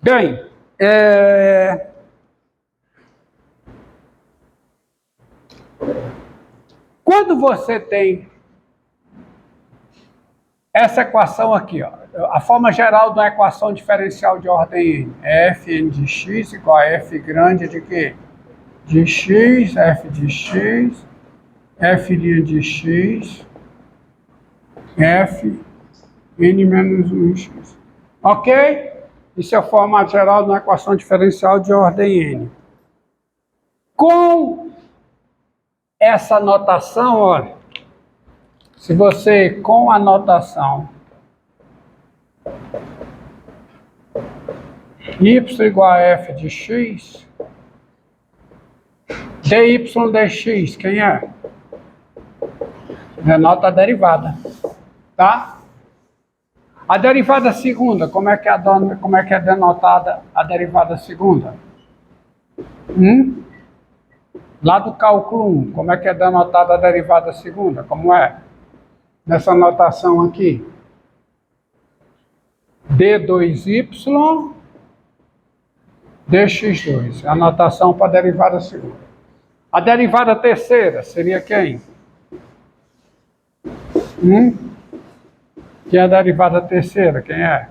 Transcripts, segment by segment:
Bem, quando você tem essa equação aqui, ó, a forma geral de uma equação diferencial de ordem n é Fn de x igual a f grande de quê? De x, f de x, f' de x, f n menos 1x. Ok? Isso é a forma geral de uma equação diferencial de ordem n. Com essa notação, olha, se você, com a notação y igual a f de x, dy dx, quem é? Denota a derivada, tá? A derivada segunda, como é que é denotada a derivada segunda? Lá do cálculo 1, como é que é denotada a derivada segunda? Como é? Nessa notação aqui. d2y dx2, a notação para a derivada segunda. A derivada terceira seria quem? Que é a derivada terceira, quem é?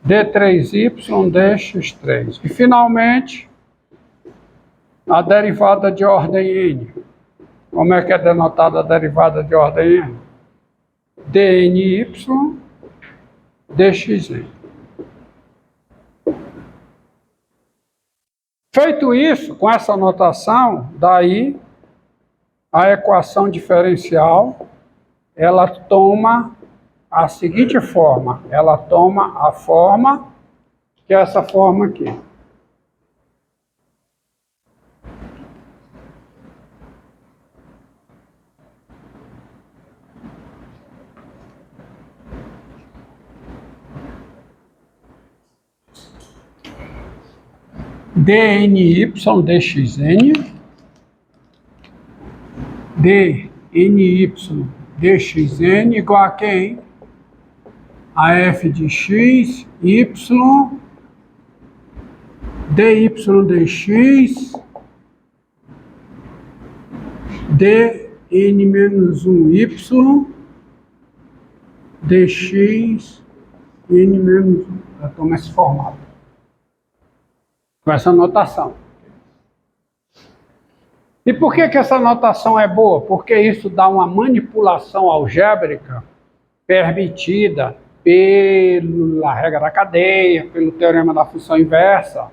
d3y dx3. E finalmente, a derivada de ordem n. Como é que é denotada a derivada de ordem n? dny dxn. Feito isso, com essa notação, daí a equação diferencial, ela toma a seguinte forma. Ela toma a forma, que é essa forma aqui. dny dxn, dny dxn igual a quem? A f de x, y, dy dx, dn menos 1y, dx, n menos 1. Já toma esse formato. Com essa notação. E por que essa notação é boa? Porque isso dá uma manipulação algébrica permitida pela regra da cadeia, pelo teorema da função inversa,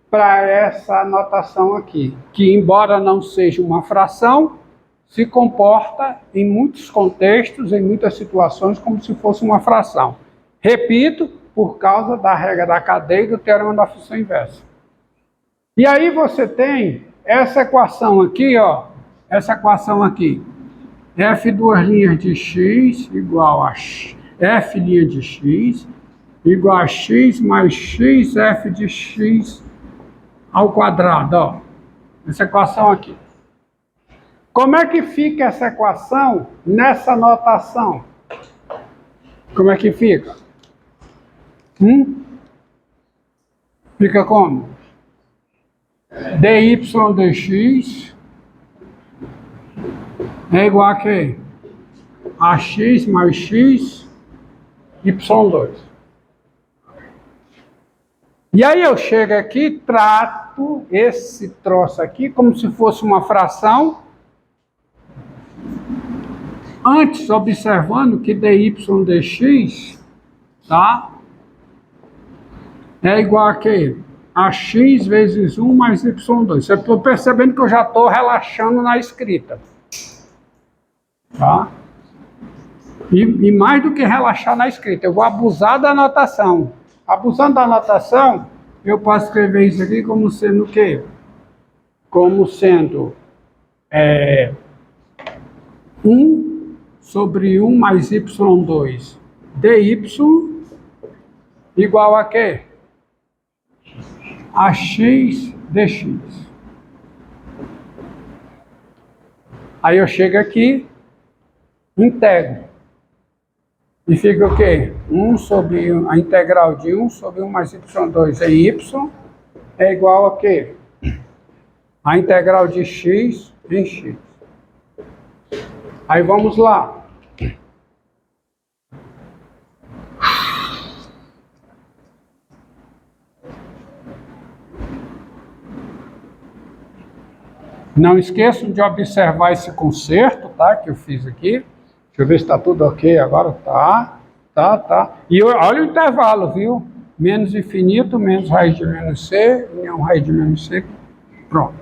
para essa notação aqui, que embora não seja uma fração, se comporta em muitos contextos, em muitas situações, como se fosse uma fração. Repito, por causa da regra da cadeia e do teorema da função inversa. E aí você tem essa equação aqui, ó, essa equação aqui, f duas linhas de x igual a f' de x igual a x mais x f de x ao quadrado, ó, essa equação aqui. Como é que fica essa equação nessa notação? Como é que fica? Fica como? dy dx é igual a quê? A x mais x, y2. E aí eu chego aqui, trato esse troço aqui como se fosse uma fração, antes observando que dy dx, tá? É igual a quê? A x vezes 1 mais y2. Você está percebendo que eu já estou relaxando na escrita. Tá? E mais do que relaxar na escrita, eu vou abusar da anotação. Abusando da anotação, eu posso escrever isso aqui como sendo o quê? Como sendo 1 sobre 1 mais y2 dy igual a quê? A x dx. Aí eu chego aqui, integro. E fica o quê? 1 sobre a integral de 1 sobre 1 mais y2 em y é igual a quê? A integral de x em x. Aí vamos lá. Não esqueçam de observar esse conserto, tá? Que eu fiz aqui. Deixa eu ver se está tudo ok agora. Tá. E olha o intervalo, viu? Menos infinito, menos raiz de menos c, união raiz de menos c. Pronto.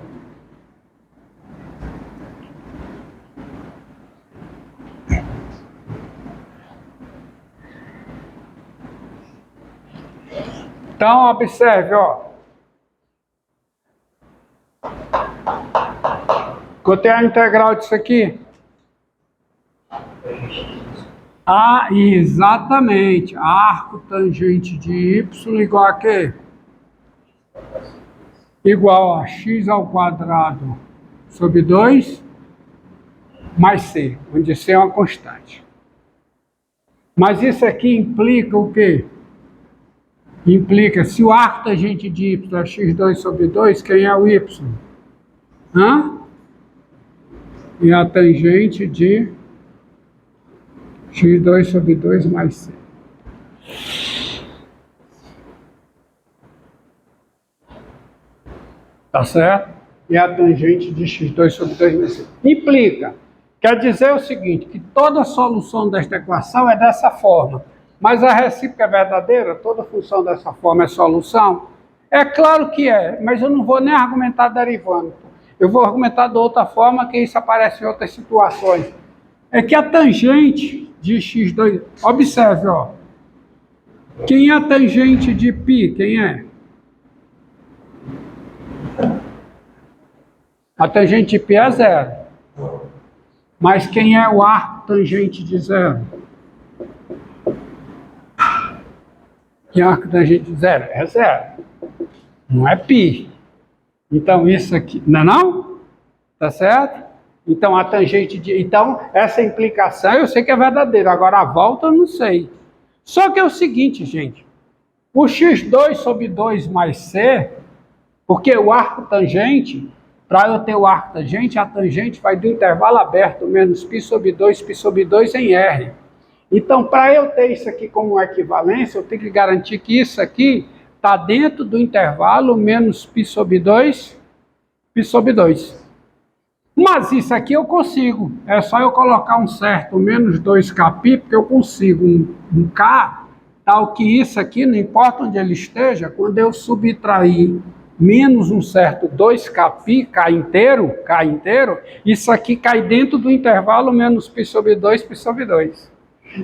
Então, observe, ó. Quanto é a integral disso aqui? Exatamente. Arco tangente de y igual a quê? Igual a x ao quadrado sobre 2 mais c, onde c é uma constante. Mas isso aqui implica o quê? Implica, se o arco tangente de y é x2 sobre 2, quem é o y? E a tangente de x2 sobre 2 mais c. Tá certo? E a tangente de x2 sobre 2 mais c. Implica, quer dizer o seguinte, que toda solução desta equação é dessa forma. Mas a recíproca é verdadeira? Toda função dessa forma é solução? É claro que é, mas eu não vou nem argumentar derivando. Eu vou argumentar de outra forma, que isso aparece em outras situações. É que a tangente de x2... Observe, ó. Quem é a tangente de π? Quem é? A tangente de π é zero. Mas quem é o arco tangente de zero? Que arco tangente de zero? É zero. Não é π. Então isso aqui, não? Tá certo? Então a tangente de... Então essa implicação eu sei que é verdadeira, agora a volta eu não sei. Só que é o seguinte, gente. O x2 sobre 2 mais c, porque o arco tangente, para eu ter o arco tangente, a tangente vai do intervalo aberto, menos π sobre 2 em R. Então, para eu ter isso aqui como equivalência, eu tenho que garantir que isso aqui está dentro do intervalo menos π sobre 2, π sobre 2. Mas isso aqui eu consigo. É só eu colocar um certo menos 2kπ, porque eu consigo um k, tal que isso aqui, não importa onde ele esteja, quando eu subtrair menos um certo 2kπ, k inteiro, isso aqui cai dentro do intervalo menos π sobre 2, π sobre 2.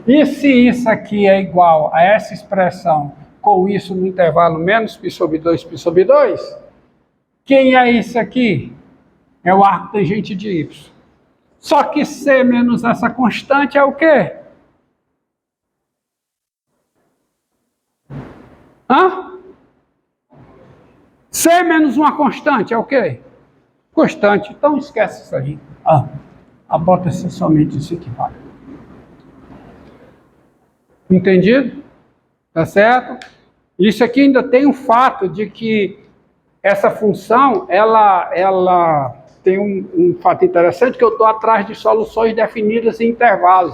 E se isso aqui é igual a essa expressão com isso no intervalo menos π sobre 2, π sobre 2, quem é isso aqui? É o arco tangente de y. Só que c menos essa constante é o quê? C menos uma constante é o quê? Constante. Então esquece isso aí. Bota-se somente isso aqui, vale. Entendido? Tá certo? Isso aqui ainda tem o fato de que essa função, ela tem um fato interessante, que eu estou atrás de soluções definidas em intervalos.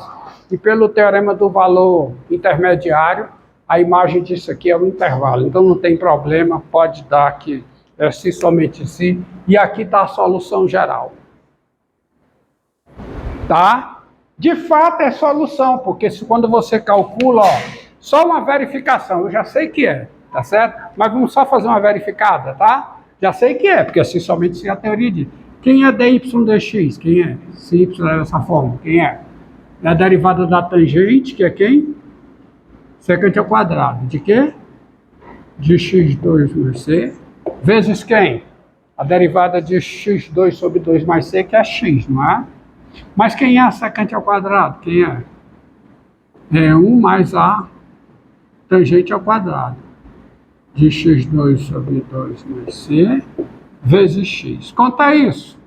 E pelo teorema do valor intermediário, a imagem disso aqui é um intervalo. Então não tem problema, pode dar aqui, se somente se. E aqui está a solução geral. Tá? De fato é solução, porque quando você calcula, só uma verificação, eu já sei que é, tá certo? Mas vamos só fazer uma verificada, tá? Já sei que é, porque assim somente se a teoria diz. Quem é dy dx? Quem é? Se y é dessa forma, quem é? É a derivada da tangente, que é quem? Secante ao quadrado. De quê? De x2 mais c, vezes quem? A derivada de x2 sobre 2 mais c, que é x, não é? Mas quem é a secante ao quadrado? Quem é? É 1 mais a tangente ao quadrado. De x2 sobre 2 mais c, vezes x. Conta isso.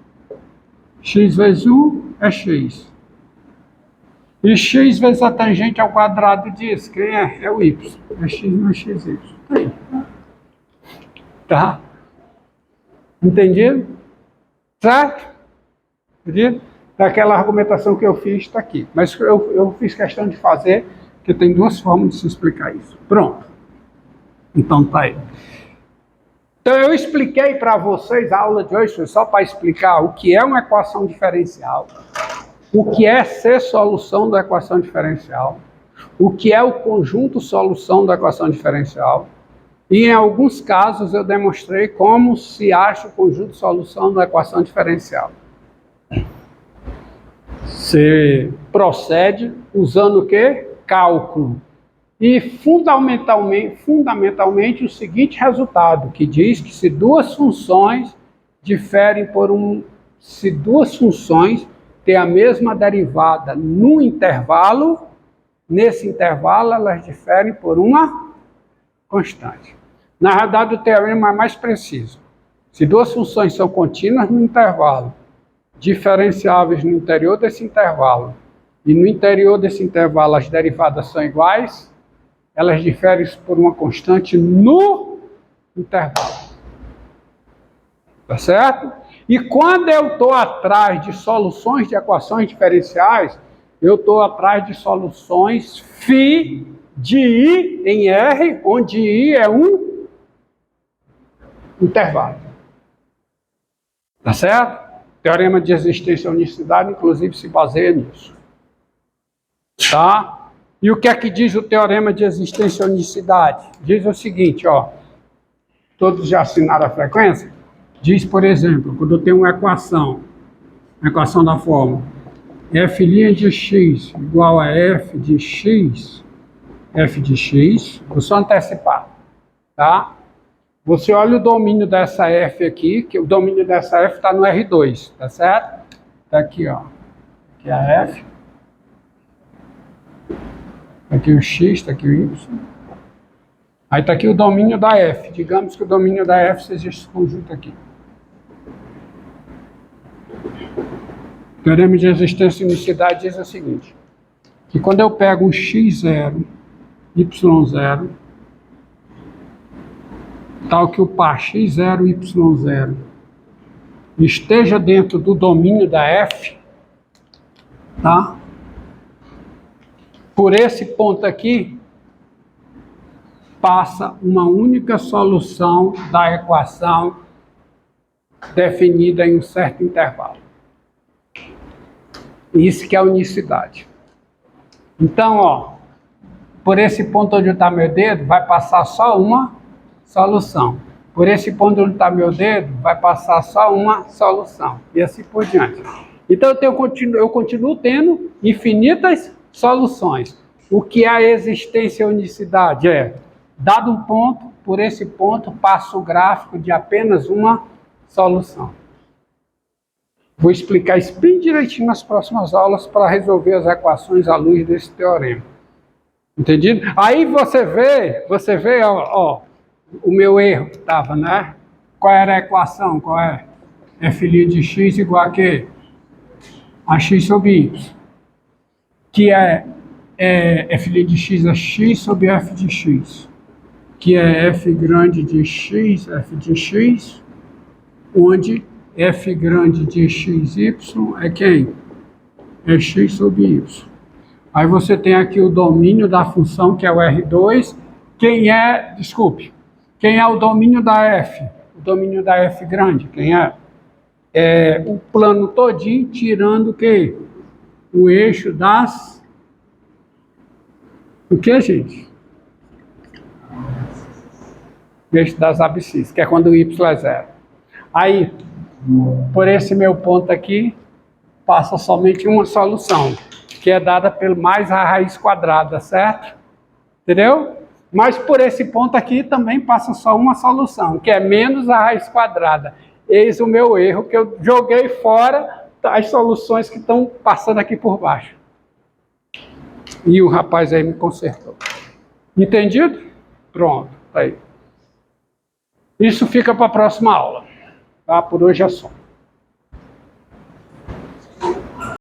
X vezes 1 é x. E x vezes a tangente ao quadrado disso, quem é? É o y. É x mais xy. Aí. Tá? Entendido? Certo? Entendido? Aquela argumentação que eu fiz está aqui. Mas eu fiz questão de fazer, porque tem duas formas de se explicar isso. Pronto. Então tá aí. Então eu expliquei para vocês, a aula de hoje foi só para explicar o que é uma equação diferencial, o que é ser solução da equação diferencial, o que é o conjunto solução da equação diferencial, e em alguns casos eu demonstrei como se acha o conjunto solução da equação diferencial. Você procede usando o quê? Cálculo. E fundamentalmente o seguinte resultado, que diz que se duas funções diferem se duas funções têm a mesma derivada num intervalo, nesse intervalo elas diferem por uma constante. Na realidade o teorema é mais preciso. Se duas funções são contínuas no intervalo, diferenciáveis no interior desse intervalo, e no interior desse intervalo as derivadas são iguais, elas diferem por uma constante no intervalo. Tá certo? E quando eu estou atrás de soluções de equações diferenciais, eu estou atrás de soluções φ de I em R, onde I é um intervalo. Tá certo? O teorema de existência e unicidade, inclusive, se baseia nisso. Tá? E o que é que diz o teorema de existência e unicidade? Diz o seguinte, ó. Todos já assinaram a frequência? Diz, por exemplo, quando eu tenho uma equação da forma f' de x igual a f de x, vou só antecipar, tá? Você olha o domínio dessa f aqui, que o domínio dessa f está no R2, tá certo? Tá aqui, ó. Aqui é a f. Aqui o x, está aqui o y. Aí está aqui o domínio da f. Digamos que o domínio da f seja esse conjunto aqui. O teorema de existência e unicidade diz o seguinte, que quando eu pego um x0, y0, tal que o par x0, y0 esteja dentro do domínio da f, tá? Por esse ponto aqui, passa uma única solução da equação definida em um certo intervalo. Isso que é a unicidade. Então, ó, por esse ponto onde está meu dedo, vai passar só uma solução. Por esse ponto onde está meu dedo, vai passar só uma solução. E assim por diante. Então, eu continuo tendo infinitas soluções. O que é a existência e a unicidade? É, dado um ponto, por esse ponto passa o gráfico de apenas uma solução. Vou explicar isso bem direitinho nas próximas aulas para resolver as equações à luz desse teorema. Entendido? Aí você vê, ó, o meu erro que estava, né? Qual era a equação? Qual é? F' de x igual a quê? A x sobre y. Que é f' de x é x sobre f de x. Que é f grande de x, f de x, onde f grande de xy é quem? É x sobre y. Aí você tem aqui o domínio da função, que é o R2. Quem é o domínio da f? O domínio da f grande, quem é? É o plano todinho, tirando o quê? O eixo das... O que, gente? O eixo das abscissas, que é quando o y é zero. Aí, por esse meu ponto aqui, passa somente uma solução, que é dada pelo mais a raiz quadrada, certo? Entendeu? Mas por esse ponto aqui também passa só uma solução, que é menos a raiz quadrada. Eis o meu erro, que eu joguei fora as soluções que estão passando aqui por baixo. E o rapaz aí me consertou. Entendido? Pronto, tá aí. Isso fica para a próxima aula. Tá? Por hoje é só.